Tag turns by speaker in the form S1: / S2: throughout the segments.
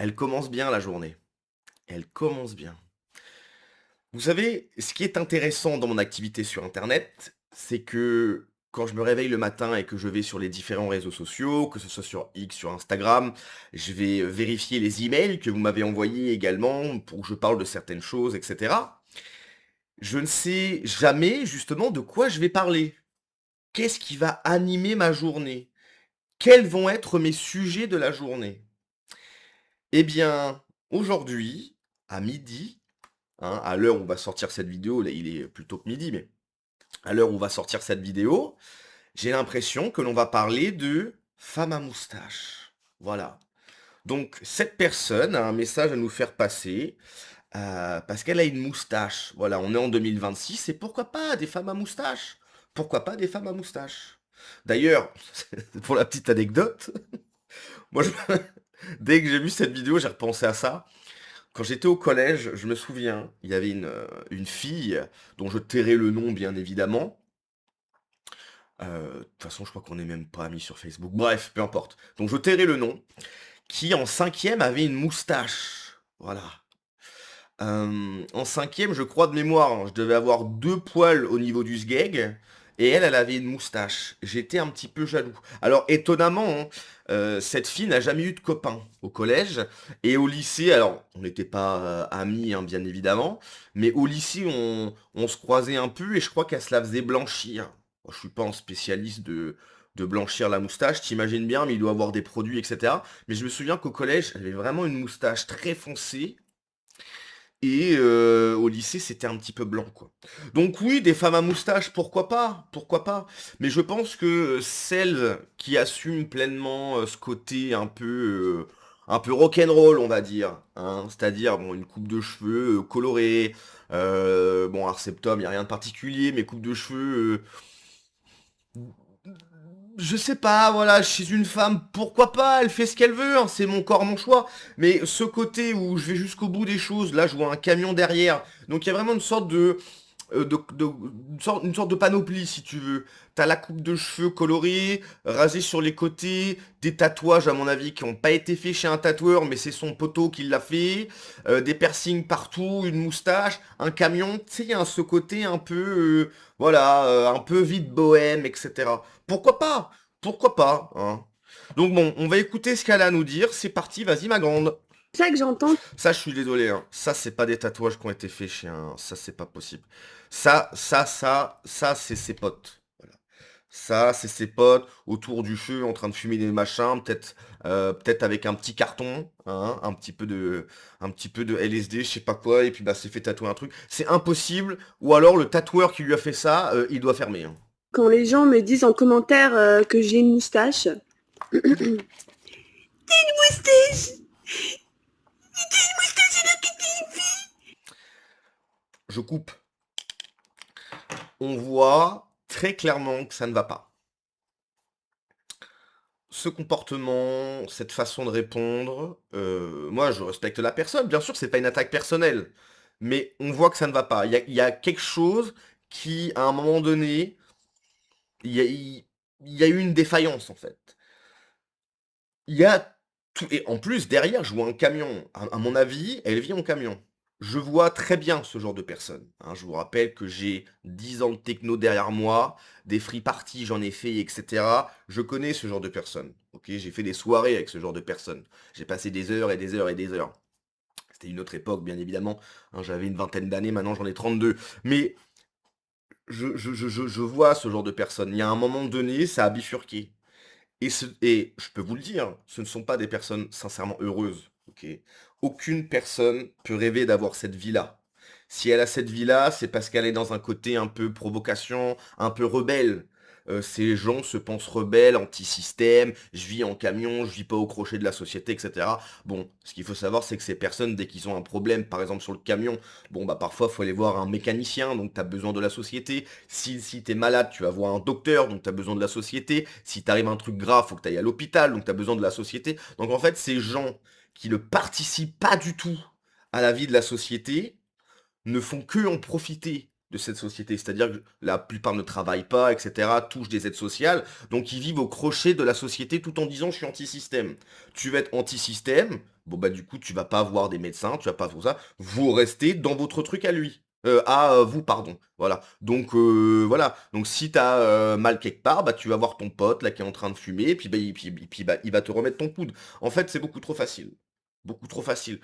S1: Elle commence bien la journée. Elle commence bien. Vous savez, ce qui est intéressant dans mon activité sur internet, c'est que quand je me réveille le matin et que je vais sur les différents réseaux sociaux, que ce soit sur X, sur Instagram, je vais vérifier les emails que vous m'avez envoyés également pour que je parle de certaines choses, etc. Je ne sais jamais justement de quoi je vais parler. Qu'est-ce qui va animer ma journée? Quels vont être mes sujets de la journée? Eh bien, aujourd'hui, à midi, hein, à l'heure où on va sortir cette vidéo, là il est plutôt que midi, mais à l'heure où on va sortir cette vidéo, j'ai l'impression que l'on va parler de femme à moustache. Voilà. Donc cette personne a un message à nous faire passer, parce qu'elle a une moustache. Voilà, on est en 2026 et pourquoi pas des femmes à moustache? Pourquoi pas des femmes à moustache? D'ailleurs, pour la petite anecdote, moi je dès que j'ai vu cette vidéo, j'ai repensé à ça. Quand j'étais au collège, je me souviens, il y avait une fille dont je tairai le nom bien évidemment. De toute façon, je crois qu'on n'est même pas amis sur Facebook. Bref, peu importe. Donc je tairai le nom, qui en cinquième avait une moustache. Voilà. En cinquième, je crois de mémoire, hein, je devais avoir 2 poils au niveau du sgeg, et elle, elle avait une moustache. J'étais un petit peu jaloux. Alors étonnamment, hein, cette fille n'a jamais eu de copain au collège, et au lycée, alors on n'était pas amis, hein, bien évidemment, mais au lycée, on se croisait un peu, et je crois qu'elle se la faisait blanchir. Bon, je suis pas un spécialiste de blanchir la moustache, t'imagines bien, mais il doit avoir des produits, etc. Mais je me souviens qu'au collège, elle avait vraiment une moustache très foncée, et au lycée, c'était un petit peu blanc, quoi. Donc oui, des femmes à moustache, pourquoi pas? Pourquoi pas? Mais je pense que celles qui assument pleinement, ce côté un peu rock'n'roll, on va dire, hein. C'est-à-dire, bon, une coupe de cheveux, colorée, bon, un septum, il y a rien de particulier, mais coupe de cheveux, je sais pas, voilà, je suis une femme, pourquoi pas, elle fait ce qu'elle veut, hein, c'est mon corps, mon choix. Mais ce côté où je vais jusqu'au bout des choses, là je vois un camion derrière, donc il y a vraiment une sorte une sorte de panoplie si tu veux. T'as la coupe de cheveux colorée, rasée sur les côtés, des tatouages à mon avis qui n'ont pas été faits chez un tatoueur, mais c'est son poteau qui l'a fait, des piercings partout, une moustache, un camion, tu sais, il y a ce côté un peu, voilà, un peu vide bohème, etc. Pourquoi pas? Pourquoi pas, hein? Donc bon, on va écouter ce qu'elle a à nous dire. C'est parti, vas-y ma grande.
S2: C'est ça que j'entends.
S1: Ça, je suis désolé, hein. Ça, c'est pas des tatouages qui ont été faits chez un. Ça, c'est pas possible. Ça, c'est ses potes. Voilà. Ça, c'est ses potes autour du feu en train de fumer des machins, peut-être avec un petit carton, hein, un petit peu de LSD, je sais pas quoi, et puis bah, c'est fait tatouer un truc. C'est impossible. Ou alors le tatoueur qui lui a fait ça, il doit fermer, hein.
S2: Quand les gens me disent en commentaire que j'ai une moustache. Moustache.
S1: Je coupe. On voit très clairement que ça ne va pas. Ce comportement, cette façon de répondre, moi je respecte la personne, bien sûr, c'est pas une attaque personnelle, mais on voit que ça ne va pas. Il y a quelque chose qui, à un moment donné, il y a eu une défaillance, en fait. Il y a tout et en plus, derrière, je vois un camion. À mon avis, elle vit en camion. Je vois très bien ce genre de personne, hein. Je vous rappelle que j'ai 10 ans de techno derrière moi, des free parties, j'en ai fait, et cetera. Je connais ce genre de personnes, OK? J'ai fait des soirées avec ce genre de personnes. J'ai passé des heures et des heures et des heures. C'était une autre époque, bien évidemment, hein, j'avais une vingtaine d'années, maintenant j'en ai 32. Mais je vois ce genre de personnes. Il y a un moment donné, ça a bifurqué. Et je peux vous le dire, ce ne sont pas des personnes sincèrement heureuses, ok? Aucune personne peut rêver d'avoir cette vie-là. Si elle a cette vie-là, c'est parce qu'elle est dans un côté un peu provocation, un peu rebelle. Ces gens se pensent rebelles, anti-système, je vis en camion, je vis pas au crochet de la société, etc. Bon, ce qu'il faut savoir, c'est que ces personnes, dès qu'ils ont un problème, par exemple sur le camion, bon bah parfois faut aller voir un mécanicien, donc tu as besoin de la société. Si t'es malade, tu vas voir un docteur, donc tu as besoin de la société. Si t'arrive un truc grave, faut que tu ailles à l'hôpital, donc tu as besoin de la société. Donc en fait, ces gens qui ne participent pas du tout à la vie de la société ne font que en profiter. de cette société. C'est-à-dire que la plupart ne travaillent pas, etc., touchent des aides sociales, donc ils vivent au crochet de la société tout en disant je suis anti-système. Tu vas être anti-système, bon bah du coup tu vas pas voir des médecins, tu vas pas faire ça, vous restez dans votre truc à lui. Vous, pardon. Voilà. Donc voilà. Donc si t'as mal quelque part, bah tu vas voir ton pote là qui est en train de fumer, et puis bah, il va te remettre ton coude. En fait, c'est beaucoup trop facile. Beaucoup trop facile.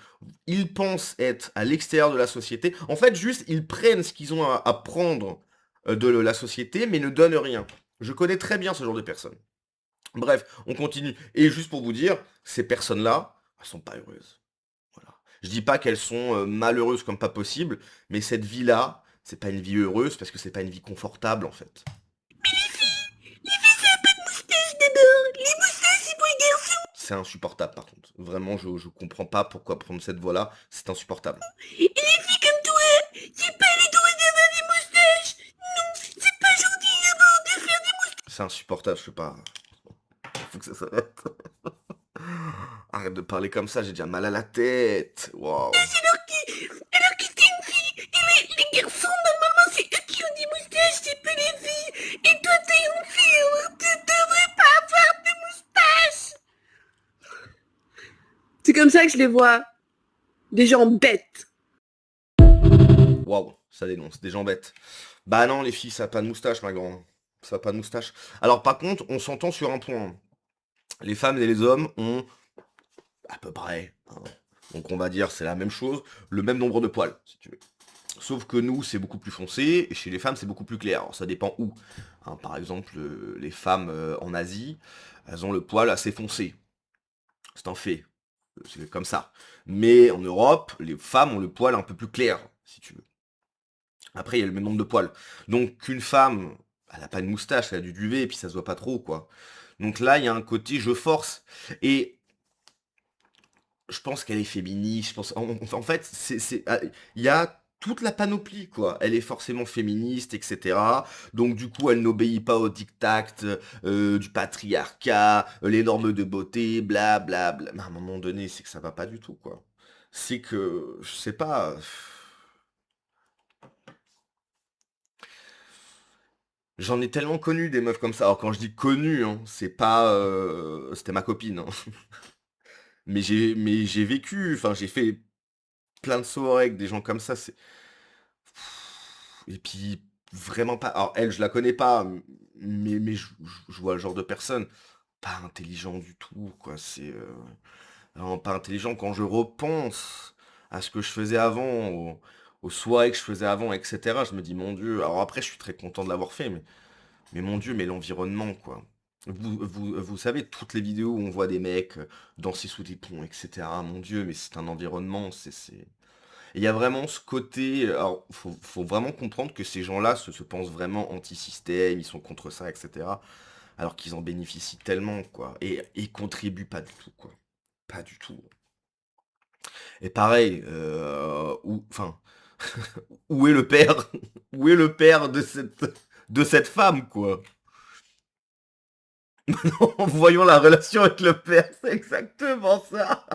S1: Ils pensent être à l'extérieur de la société. En fait, juste, ils prennent ce qu'ils ont à prendre de la société, mais ne donnent rien. Je connais très bien ce genre de personnes. Bref, on continue. Et juste pour vous dire, ces personnes-là, elles sont pas heureuses. Voilà. Je dis pas qu'elles sont malheureuses comme pas possible, mais cette vie-là, c'est pas une vie heureuse parce que c'est pas une vie confortable en fait.
S2: D'abord, les moustaches, c'est pour les garçons.
S1: C'est insupportable par contre. Vraiment, je comprends pas pourquoi prendre cette voie-là, c'est insupportable.
S2: Et les filles comme toi, c'est pas les droits d'avoir des moustaches. Non, c'est pas gentil d'abord de faire des moustaches.
S1: C'est insupportable, je sais pas. Faut que ça s'arrête. Arrête de parler comme ça, j'ai déjà mal à la tête. Waouh.
S2: Alors que t'es une fille, et les garçons, normalement, c'est eux qui ont des moustaches, c'est pas les filles. Et toi, t'es une fille, alors tu devrais pas avoir de moustache. C'est comme ça que je les vois. Des gens bêtes.
S1: Waouh, ça dénonce, des gens bêtes. Bah non, les filles, ça a pas de moustache, ma grande. Ça a pas de moustache. Alors par contre, on s'entend sur un point. Les femmes et les hommes ont à peu près, hein, donc on va dire c'est la même chose, le même nombre de poils, si tu veux. Sauf que nous, c'est beaucoup plus foncé, et chez les femmes, c'est beaucoup plus clair. Alors, ça dépend où. Hein, par exemple, les femmes en Asie, elles ont le poil assez foncé. C'est un fait. C'est comme ça. Mais en Europe, les femmes ont le poil un peu plus clair, si tu veux. Après, il y a le même nombre de poils. Donc, qu'une femme, elle a pas de moustache, elle a du duvet, et puis ça se voit pas trop, quoi. Donc là, il y a un côté je force. Et je pense qu'elle est féministe, je pense en fait, il y a toute la panoplie, quoi. Elle est forcément féministe, etc. Donc du coup, elle n'obéit pas aux diktats du patriarcat, les normes de beauté, bla bla bla. Mais à un moment donné, c'est que ça va pas du tout, quoi. C'est que, je sais pas, j'en ai tellement connu des meufs comme ça. Alors quand je dis connu, hein, c'est pas, c'était ma copine, hein. Mais j'ai vécu, enfin j'ai fait plein de soirées avec des gens comme ça, c'est et puis vraiment pas alors elle, je la connais pas, mais je vois le genre de personne, pas intelligent du tout, quoi. C'est, vraiment pas intelligent. Quand je repense à ce que je faisais avant, aux soirées que je faisais avant et cetera, je me dis: «Mon Dieu». Alors après, je suis très content de l'avoir fait, mais mon Dieu, mais l'environnement, quoi. Vous savez, toutes les vidéos où on voit des mecs, danser sous des ponts et cetera, mon Dieu, mais c'est un environnement, c'est il y a vraiment ce côté, alors faut vraiment comprendre que ces gens-là se pensent vraiment anti-système, ils sont contre ça, etc. Alors qu'ils en bénéficient tellement, quoi. Et ils contribuent pas du tout, quoi. Pas du tout. Et pareil, enfin, où est le père? Où est le père de cette femme, quoi? Voyons la relation avec le père, c'est exactement ça.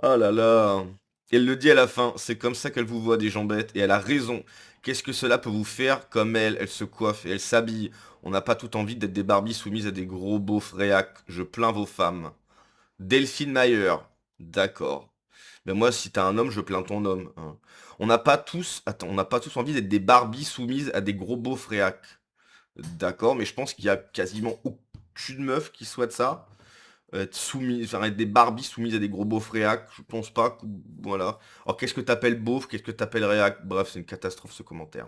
S1: Oh là là. Elle le dit à la fin, c'est comme ça qu'elle vous voit des gens bêtes, et elle a raison. Qu'est-ce que cela peut vous faire comme elle se coiffe et elle s'habille. On n'a pas tout envie d'être des Barbies soumises à des gros beaufs réacs. Je plains vos femmes. Delphine Mayer. D'accord. Mais moi, si t'as un homme, je plains ton homme, hein. On n'a pas tous, attends, on n'a pas tous envie d'être des Barbies soumises à des gros beaufs réacs. D'accord, mais je pense qu'il y a quasiment aucune meuf qui souhaite ça. Être soumis, enfin être des Barbies soumises à des gros beaufs réac, je pense pas voilà. Alors qu'est-ce que t'appelles beauf, qu'est-ce que t'appelles réac? Bref, c'est une catastrophe ce commentaire.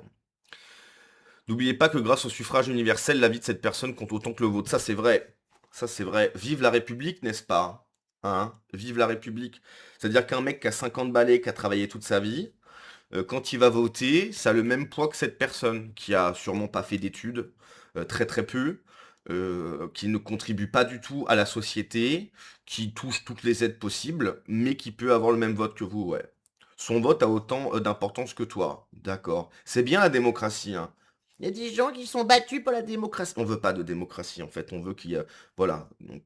S1: N'oubliez pas que grâce au suffrage universel, la vie de cette personne compte autant que le vôtre. Ça c'est vrai. Ça c'est vrai. Vive la République, n'est-ce pas? Hein? Vive la République. C'est-à-dire qu'un mec qui a 50 balais, qui a travaillé toute sa vie, quand il va voter, ça a le même poids que cette personne qui a sûrement pas fait d'études, très très peu, qui ne contribue pas du tout à la société, qui touche toutes les aides possibles, mais qui peut avoir le même vote que vous, ouais. Son vote a autant d'importance que toi, d'accord. C'est bien la démocratie, hein. Il y a des gens qui sont battus pour la démocratie. On veut pas de démocratie, en fait. On veut qu'il y a... Voilà. Donc,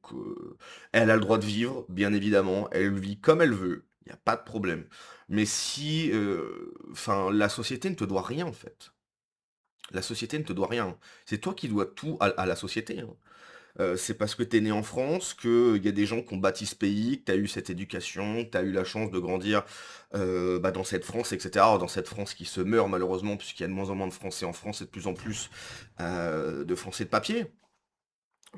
S1: elle a le droit de vivre, bien évidemment. Elle vit comme elle veut. Il y a pas de problème. Mais si, enfin, la société ne te doit rien, en fait. La société ne te doit rien. C'est toi qui dois tout à la société, hein. C'est parce que tu es né en France qu'il y a des gens qui ont bâti ce pays, que tu as eu cette éducation, que tu as eu la chance de grandir, bah, dans cette France et cetera. Dans cette France qui se meurt malheureusement puisqu'il y a de moins en moins de Français en France et de plus en plus, de Français de papier.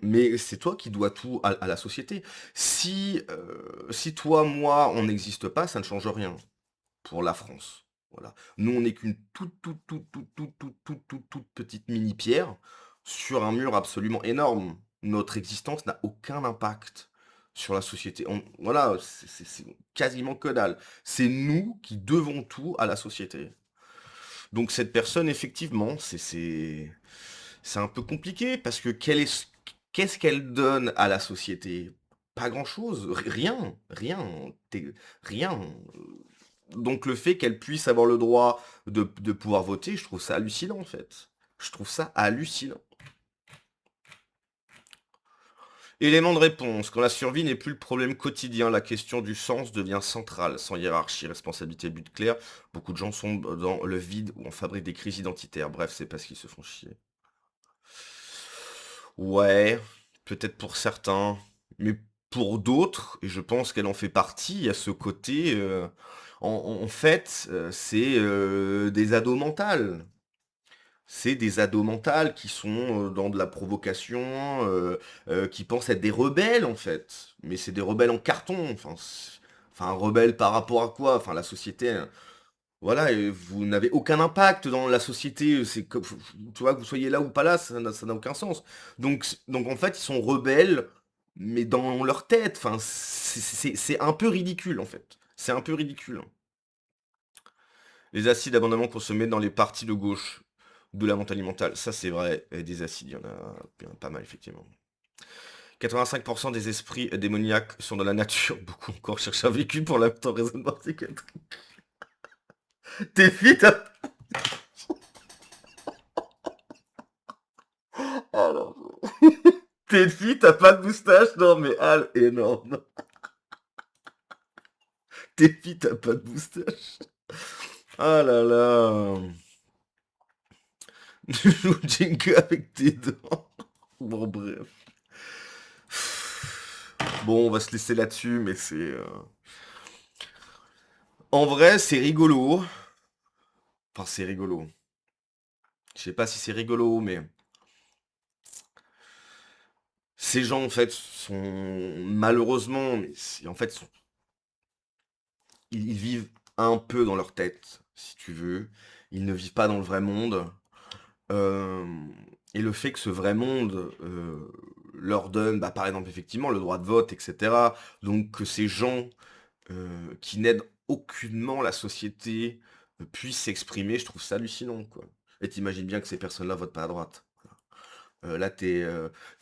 S1: Mais c'est toi qui dois tout à la société. Si toi, moi, on n'existe pas, ça ne change rien pour la France. Voilà. Nous, on n'est qu'une toute petite mini pierre sur un mur absolument énorme. Notre existence n'a aucun impact sur la société. Voilà, c'est quasiment que dalle. C'est nous qui devons tout à la société. Donc cette personne, effectivement, c'est un peu compliqué parce que qu'est-ce qu'elle donne à la société? Pas grand-chose, rien, rien, rien. Donc le fait qu'elle puisse avoir le droit de pouvoir voter, je trouve ça hallucinant en fait. Je trouve ça hallucinant. Élément de réponse. Quand la survie n'est plus le problème quotidien, la question du sens devient centrale. Sans hiérarchie, responsabilité, but clair, beaucoup de gens sont dans le vide où on fabrique des crises identitaires. Bref, c'est parce qu'ils se font chier. Ouais, peut-être pour certains, mais pour d'autres, et je pense qu'elle en fait partie, il y a ce côté, en fait, c'est des ados mentales. C'est des ados mentales qui sont dans de la provocation, qui pensent être des rebelles en fait. Mais c'est des rebelles en carton. Enfin, un rebelle par rapport à quoi? Enfin, la société, hein, voilà, et vous n'avez aucun impact dans la société. C'est comme, tu vois, que vous soyez là ou pas là, ça n'a aucun sens. Donc en fait, ils sont rebelles, mais dans leur tête. Enfin, c'est un peu ridicule en fait. C'est un peu ridicule, hein. Les acides abondamment consommés dans les parties de gauche de la mentalité mentale. Ça, c'est vrai. Et des acides, il y en a pas mal, effectivement. 85% des esprits démoniaques sont dans la nature. Beaucoup encore cherchent un véhicule pour l'instant raisonnement psychiatrique. Tes filles, t'as... Alors... Tes filles, t'as pas de moustache? Non, mais énorme. Tes filles, t'as pas de moustache? Ah là là. Tu joues Jenga avec tes dents. Bon, bref. Bon, on va se laisser là-dessus, mais en vrai, c'est rigolo. Enfin, c'est rigolo. Je sais pas si c'est rigolo, mais... Ces gens, en fait, sont... Malheureusement, mais en fait, ils vivent un peu dans leur tête, si tu veux. Ils ne vivent pas dans le vrai monde. Euh, et le fait que ce vrai monde leur donne, bah, par exemple, effectivement, le droit de vote, etc. Donc que ces gens qui n'aident aucunement la société puissent s'exprimer, je trouve ça hallucinant, quoi. Et t'imagines bien que ces personnes-là votent pas à droite. Là,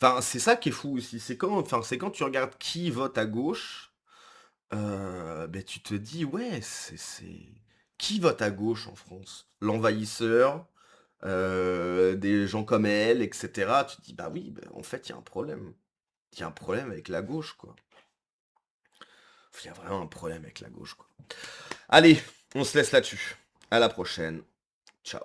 S1: enfin, c'est ça qui est fou aussi. C'est quand tu regardes qui vote à gauche, ben, tu te dis, ouais, Qui vote à gauche en France? L'envahisseur, des gens comme elle, etc. Tu te dis, bah oui, bah, en fait, il y a un problème. Il y a un problème avec la gauche, quoi. Il y a vraiment un problème avec la gauche, quoi. Allez, on se laisse là-dessus. À la prochaine. Ciao.